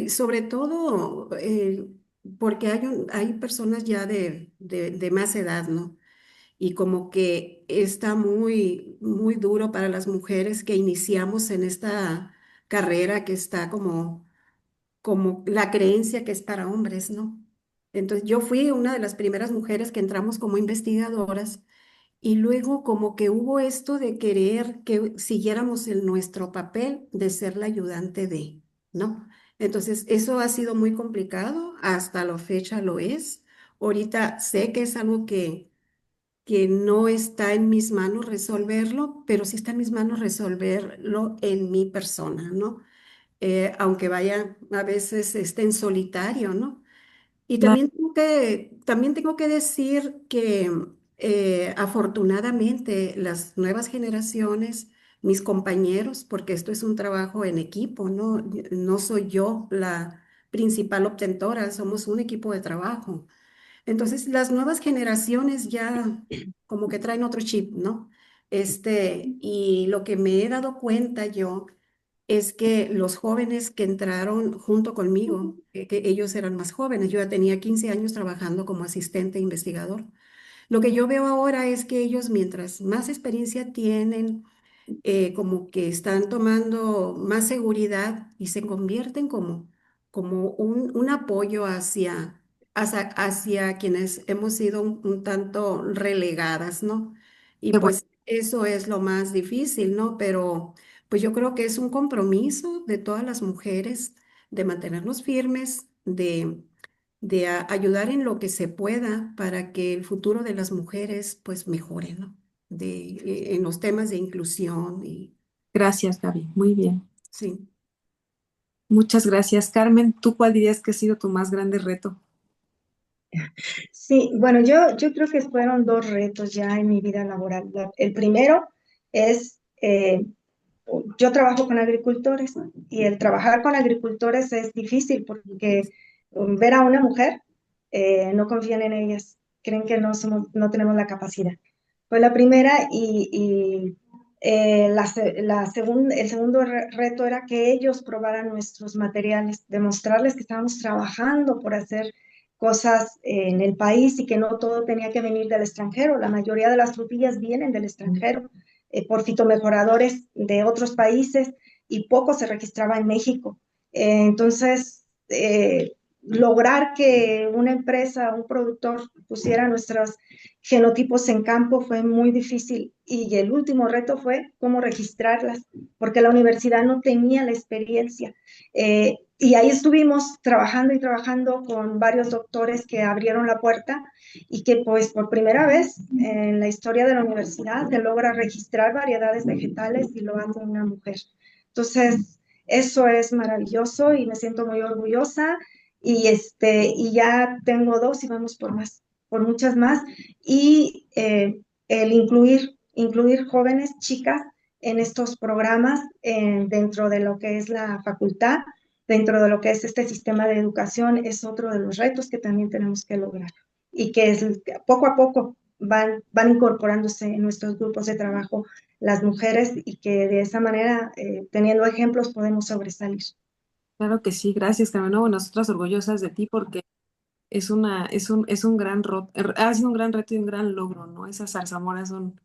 sobre todo porque hay personas ya de más edad, ¿no? Y como que está muy, muy duro para las mujeres que iniciamos en esta carrera que está como la creencia que es para hombres, ¿no? Entonces yo fui una de las primeras mujeres que entramos como investigadoras y luego como que hubo esto de querer que siguiéramos en nuestro papel de ser la ayudante de, ¿no? Entonces eso ha sido muy complicado, hasta la fecha lo es. Ahorita sé que es algo que no está en mis manos resolverlo, pero sí está en mis manos resolverlo en mi persona, ¿no? Aunque vaya a veces esté en solitario, ¿no? Y Claro, también tengo que decir que afortunadamente las nuevas generaciones, mis compañeros, porque esto es un trabajo en equipo, ¿no? No soy yo la principal obtentora, somos un equipo de trabajo. Entonces, las nuevas generaciones ya como que traen otro chip, ¿no? Y lo que me he dado cuenta yo es que los jóvenes que entraron junto conmigo, que ellos eran más jóvenes, yo ya tenía 15 años trabajando como asistente investigador. Lo que yo veo ahora es que ellos, mientras más experiencia tienen, como que están tomando más seguridad y se convierten como un apoyo hacia quienes hemos sido un tanto relegadas, ¿no? Y qué bueno. pues eso es lo más difícil, ¿no? Pero pues yo creo que es un compromiso de todas las mujeres de mantenernos firmes, de ayudar en lo que se pueda para que el futuro de las mujeres pues mejore, ¿no? En los temas de inclusión y Gracias, Gaby. Muy bien. sí. Muchas gracias. Carmen, ¿tú cuál dirías que ha sido tu más grande reto? Sí, bueno, yo creo que fueron dos retos ya en mi vida laboral. El primero es, yo trabajo con agricultores, ¿no? Y el trabajar con agricultores es difícil porque ver a una mujer, no confían en ellas, creen que no tenemos la capacidad. Fue la primera el segundo reto era que ellos probaran nuestros materiales, demostrarles que estábamos trabajando por hacer cosas en el país y que no todo tenía que venir del extranjero. La mayoría de las frutillas vienen del extranjero por fitomejoradores de otros países y poco se registraba en México. Entonces, lograr que una empresa, un productor pusiera nuestros genotipos en campo fue muy difícil y el último reto fue cómo registrarlas, porque la universidad no tenía la experiencia. Y ahí estuvimos trabajando y trabajando con varios doctores que abrieron la puerta y que pues por primera vez en la historia de la universidad se logra registrar variedades vegetales y lo hace una mujer. Entonces, eso es maravilloso y me siento muy orgullosa y ya tengo dos y vamos por más, por muchas más. Y el incluir jóvenes, chicas, en estos programas dentro de lo que es la facultad, dentro de lo que es este sistema de educación, es otro de los retos que también tenemos que lograr y que poco a poco van incorporándose en nuestros grupos de trabajo las mujeres y que de esa manera, teniendo ejemplos, podemos sobresalir. Claro que sí, gracias, Carmen. No, nosotras orgullosas de ti porque es un ha sido un gran reto y un gran logro, ¿no? Esas zarzamoras son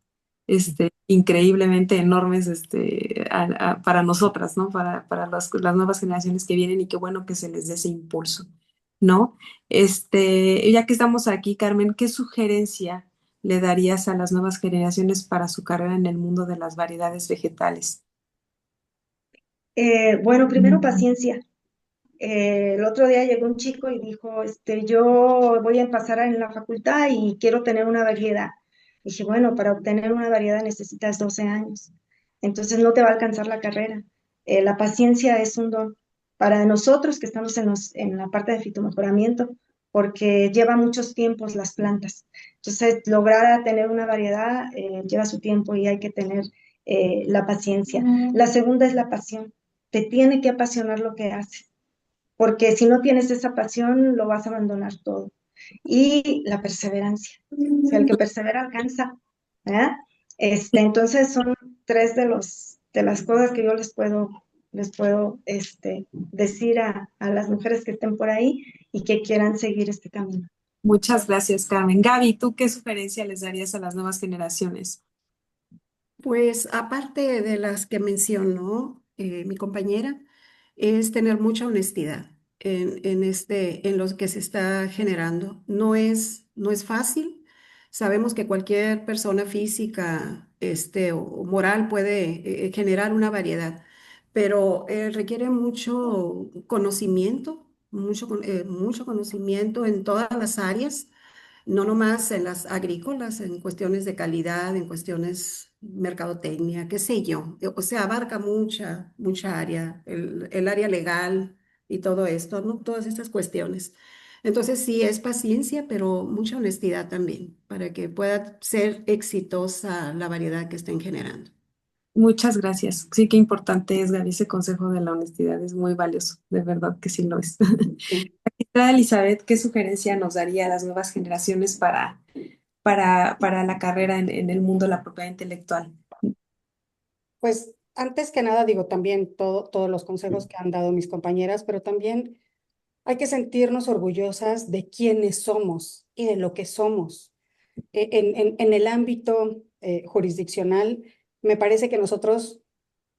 increíblemente enormes para nosotras, ¿no? Para las nuevas generaciones que vienen y qué bueno que se les dé ese impulso, ¿no? Ya que estamos aquí, Carmen, ¿qué sugerencia le darías a las nuevas generaciones para su carrera en el mundo de las variedades vegetales? Bueno, primero paciencia. El otro día llegó un chico y dijo, yo voy a pasar en la facultad y quiero tener una variedad. Dije, bueno, para obtener una variedad necesitas 12 años. Entonces no te va a alcanzar la carrera. La paciencia es un don para nosotros que estamos en la parte de fitomejoramiento, porque lleva muchos tiempos las plantas. Entonces, lograr tener una variedad lleva su tiempo y hay que tener la paciencia. La segunda es la pasión. Te tiene que apasionar lo que haces porque si no tienes esa pasión, lo vas a abandonar todo. Y la perseverancia. O sea, el que persevera alcanza. ¿Verdad? Entonces son tres de las cosas que yo les puedo decir a las mujeres que estén por ahí y que quieran seguir este camino. Muchas gracias, Carmen. Gaby, ¿tú qué sugerencia les darías a las nuevas generaciones? Pues aparte de las que mencionó mi compañera, es tener mucha honestidad en lo que se está generando. No es fácil. Sabemos que cualquier persona física, o moral puede generar una variedad, pero requiere mucho conocimiento en todas las áreas, no nomás en las agrícolas, en cuestiones de calidad, en cuestiones mercadotecnia, qué sé yo. O sea, abarca mucha área, el área legal y todo esto, ¿no? Todas estas cuestiones. Entonces, sí, es paciencia, pero mucha honestidad también, para que pueda ser exitosa la variedad que estén generando. Muchas gracias. Sí, qué importante es, Gaby, ese consejo de la honestidad es muy valioso, de verdad que sí lo es. Sí. Magistrada Elizabeth, ¿qué sugerencia nos daría a las nuevas generaciones para la carrera en el mundo de la propiedad intelectual? Pues antes que nada digo también todos los consejos que han dado mis compañeras, pero también hay que sentirnos orgullosas de quiénes somos y de lo que somos. En el ámbito jurisdiccional, me parece que nosotros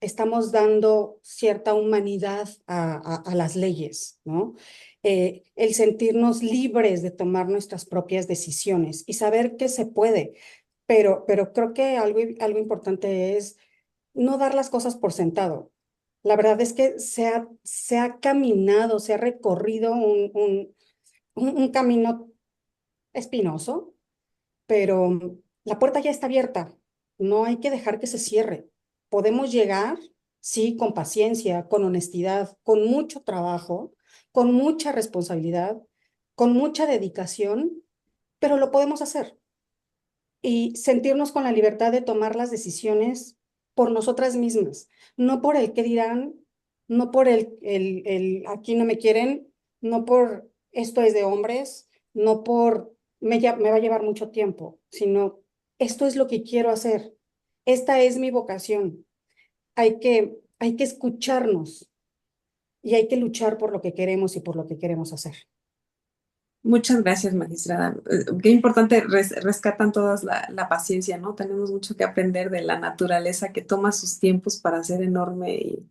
estamos dando cierta humanidad a las leyes, ¿no? El sentirnos libres de tomar nuestras propias decisiones y saber que se puede, pero creo que algo importante es no dar las cosas por sentado. La verdad es que se ha caminado, se ha recorrido un camino espinoso, pero la puerta ya está abierta. No hay que dejar que se cierre. Podemos llegar, sí, con paciencia, con honestidad, con mucho trabajo, con mucha responsabilidad, con mucha dedicación, pero lo podemos hacer y sentirnos con la libertad de tomar las decisiones por nosotras mismas, no por el que dirán, no por el aquí no me quieren, no por esto es de hombres, no por me va a llevar mucho tiempo, sino esto es lo que quiero hacer. Esta es mi vocación. Hay que escucharnos y hay que luchar por lo que queremos y por lo que queremos hacer. Muchas gracias, magistrada. Qué importante rescatan todas la paciencia, ¿no? Tenemos mucho que aprender de la naturaleza que toma sus tiempos para ser enorme y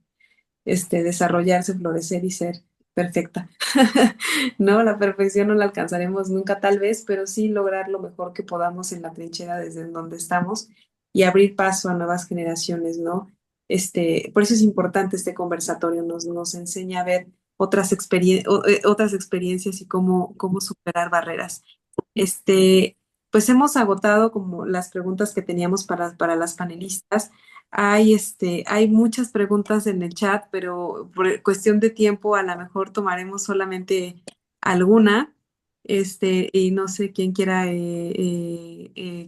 desarrollarse, florecer y ser perfecta. No, la perfección no la alcanzaremos nunca, tal vez, pero sí lograr lo mejor que podamos en la trinchera desde en donde estamos y abrir paso a nuevas generaciones, ¿no? Por eso es importante este conversatorio, nos enseña a ver otras experiencias y cómo superar barreras. Este, pues hemos agotado como las preguntas que teníamos para las panelistas. Hay muchas preguntas en el chat, pero por cuestión de tiempo a lo mejor tomaremos solamente alguna, y no sé quién quiera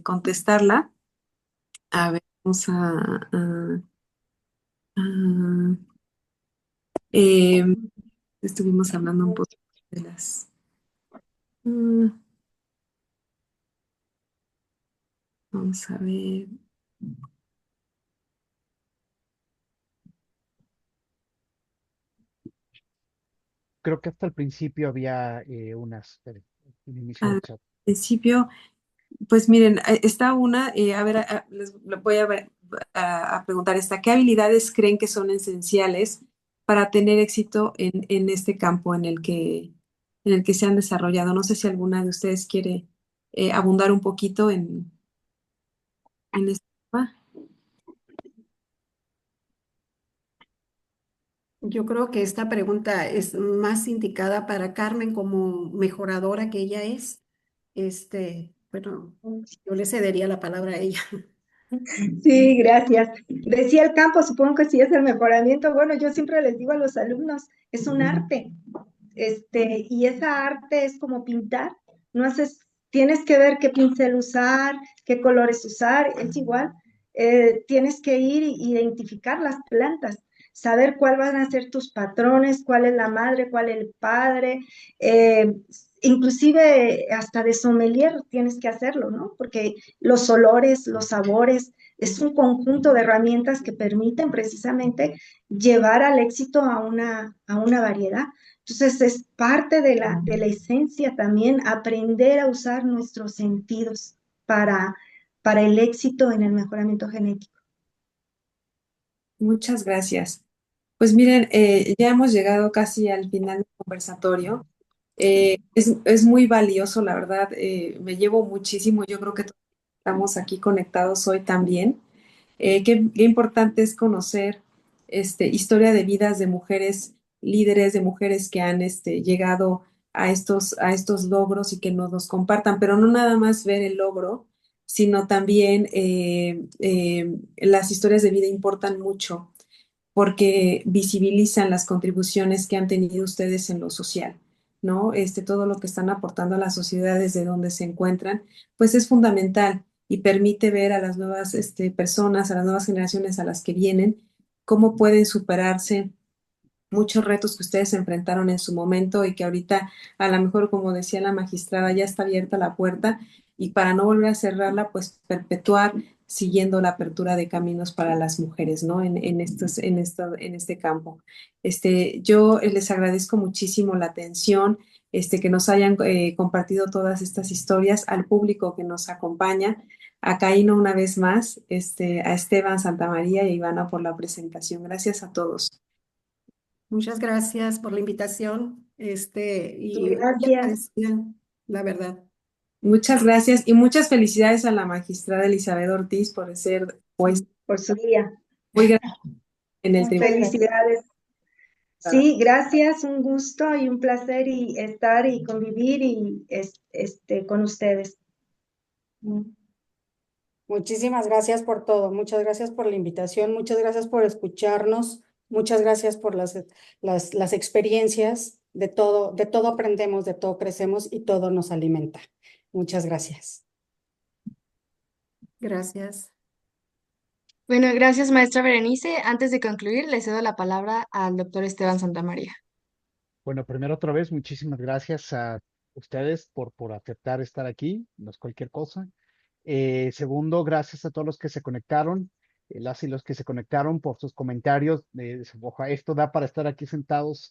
contestarla. A ver, vamos a- eh, estuvimos hablando un poco de las... mm, vamos a ver. Creo que hasta el principio había unas, el inicio del Al chat. principio, pues miren, está una, a ver, les voy a preguntar esta, ¿qué habilidades creen que son esenciales para tener éxito en este campo en el que se han desarrollado? No sé si alguna de ustedes quiere abundar un poquito en este tema. Yo creo que esta pregunta es más indicada para Carmen como mejoradora que ella es. Bueno, yo le cedería la palabra a ella. Sí, gracias. Decía el campo, supongo que sí es el mejoramiento. Bueno, yo siempre les digo a los alumnos, es un arte. Y esa arte es como pintar. No haces, tienes que ver qué pincel usar, qué colores usar, es igual. Tienes que ir e identificar las plantas, saber cuál van a ser tus patrones, cuál es la madre, cuál es el padre. eh, Inclusive hasta de sommelier tienes que hacerlo, ¿no? Porque los olores, los sabores, es un conjunto de herramientas que permiten precisamente llevar al éxito a una variedad. Entonces es parte de la esencia también aprender a usar nuestros sentidos para, para el éxito en el mejoramiento genético. Muchas gracias. Pues miren, ya hemos llegado casi al final del conversatorio. Es muy valioso, la verdad, me llevo muchísimo. Yo creo que todos estamos aquí conectados hoy también. Qué importante es conocer historia de vidas de mujeres líderes, de mujeres que han llegado a estos logros y que nos los compartan, pero no nada más ver el logro, sino también las historias de vida importan mucho porque visibilizan las contribuciones que han tenido ustedes en lo social, ¿no? Todo lo que están aportando a la sociedad desde donde se encuentran, pues es fundamental y permite ver a las nuevas personas, a las nuevas generaciones a las que vienen, cómo pueden superarse muchos retos que ustedes enfrentaron en su momento y que ahorita, a lo mejor, como decía la magistrada, ya está abierta la puerta y para no volver a cerrarla, pues perpetuar siguiendo la apertura de caminos para las mujeres, ¿no? En este campo. Yo les agradezco muchísimo la atención, que nos hayan compartido todas estas historias, al público que nos acompaña, a Caíno una vez más, a Esteban Santamaría y a Ivana por la presentación. Gracias a todos. Muchas gracias por la invitación, y muy Gracias. agradecida, la verdad. Muchas gracias y muchas felicidades a la magistrada Elizabeth Ortiz por ser pues Por su día. muy grande en el Muchas tribunal. gracias. Felicidades. Sí, gracias, un gusto y un placer y estar y convivir y con ustedes. Muchísimas gracias por todo. Muchas gracias por la invitación. Muchas gracias por escucharnos. Muchas gracias por las experiencias. De todo aprendemos, de todo crecemos y todo nos alimenta. Muchas gracias. Gracias. Bueno, gracias, maestra Berenice. Antes de concluir, le cedo la palabra al doctor Esteban Santamaría. Bueno, primero otra vez, muchísimas gracias a ustedes por aceptar estar aquí, no es cualquier cosa. Segundo, gracias a todos los que se conectaron, las y los que se conectaron por sus comentarios. Esto da para estar aquí sentados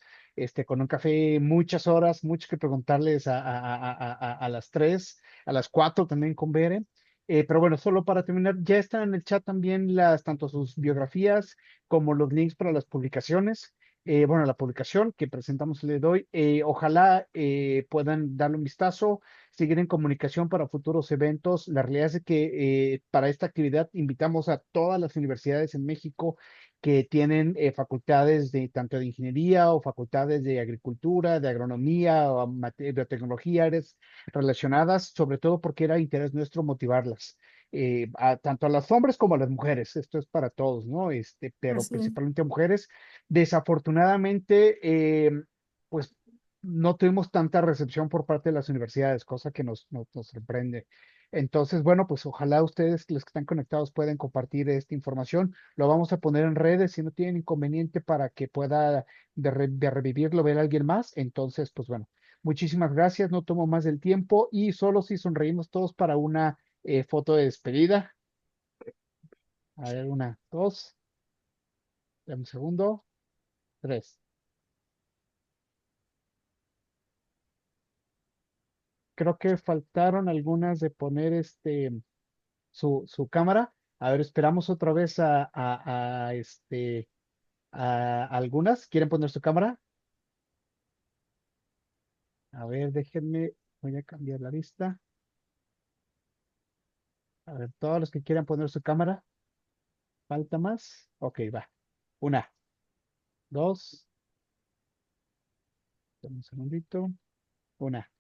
con un café muchas horas, mucho que preguntarles a las 3, a las 4 también con Bere. Pero bueno, solo para terminar, ya están en el chat también tanto sus biografías como los links para las publicaciones. Bueno, la publicación que presentamos le doy. Ojalá puedan darle un vistazo, seguir en comunicación para futuros eventos. La realidad es que para esta actividad invitamos a todas las universidades en México que tienen facultades de tanto de ingeniería o facultades de agricultura, de agronomía o biotecnología, áreas relacionadas, sobre todo porque era interés nuestro motivarlas. Tanto a los hombres como a las mujeres, esto es para todos, ¿no? Pero Así es. principalmente a mujeres. Desafortunadamente, pues no tuvimos tanta recepción por parte de las universidades, cosa que nos sorprende. Entonces, bueno, pues ojalá ustedes, los que están conectados, puedan compartir esta información. Lo vamos a poner en redes si no tienen inconveniente para que pueda de revivirlo, ver a alguien más. Entonces, pues bueno, muchísimas gracias. No tomo más del tiempo y solo si sonreímos todos para una foto de despedida. A ver, una, dos, dame un segundo, tres. Creo que faltaron algunas de poner su cámara. A ver, esperamos otra vez a algunas. ¿Quieren poner su cámara? A ver, déjenme, voy a cambiar la vista. A ver, todos los que quieran poner su cámara. ¿Falta más? Ok, va. Una, dos, dame un segundito. Una,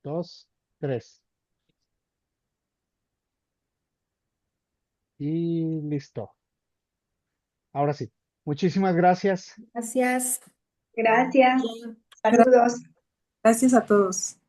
dos, tres. Y listo. Ahora sí. Muchísimas gracias. Gracias. Gracias. Gra- Saludos. Gracias a todos.